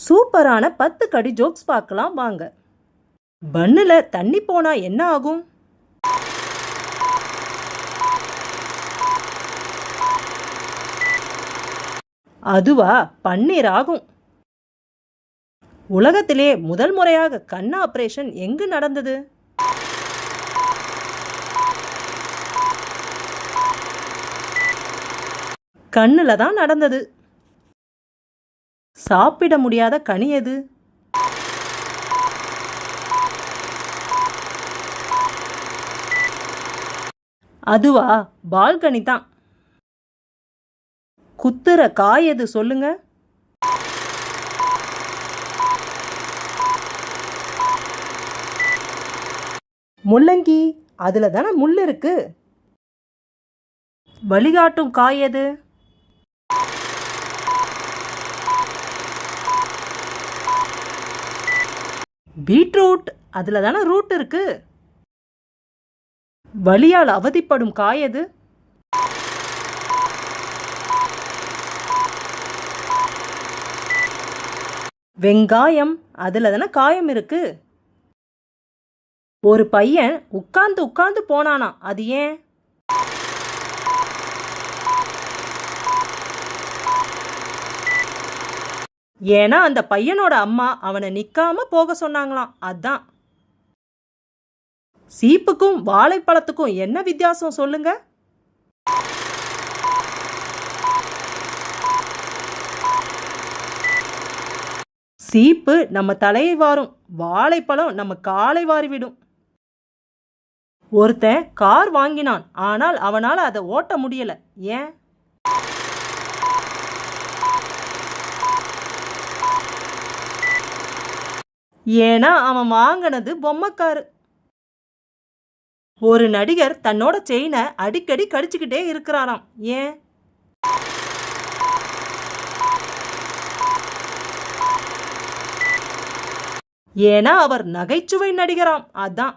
சூப்பரான 10 கடி ஜோக்ஸ் பார்க்கலாம் வாங்க. பன்னுல தண்ணி போனா என்ன ஆகும்? அதுவா பன்னீர் ஆகும். உலகத்திலே முதல் முறையாக கண் ஆபரேஷன் எங்கு நடந்தது? கண்ணுல தான் நடந்தது. சாப்பிட முடியாத கனி எது? அதுவா பால்கனி தான். குத்துற காய் எது சொல்லுங்க? முள்ளங்கி. அதுல தானே முள் இருக்கு. வழிகாட்டும் காய் எது? பீட்ரூட். அதுல தானே ரூட் இருக்கு. வலியால் அவதிப்படும் காய் எது? வெங்காயம். அதுல தானே காயம் இருக்கு. ஒரு பையன் உட்கார்ந்து உட்கார்ந்து போனானா, அது ஏன்? ஏன்னா அந்த பையனோட அம்மா அவனை நிக்காம போக சொன்னாங்களாம், அதான். சீப்புக்கும் வாழைப்பழத்துக்கும் என்ன வித்தியாசம் சொல்லுங்க? சீப்பு நம்ம தலையை வாரும், வாழைப்பழம் நம்ம காலை வாரிவிடும். ஒருத்தன் கார் வாங்கினான், ஆனால் அவனால் அதை ஓட்ட முடியல, ஏன்? ஏன்னா அவன் வாங்கினது பொம்மைக்காரு. ஒரு நடிகர் தன்னோட செயினை அடிக்கடி கடிச்சுக்கிட்டே இருக்கிறாராம், ஏன்? ஏன்னா அவர் நகைச்சுவை நடிகராம், அதான்.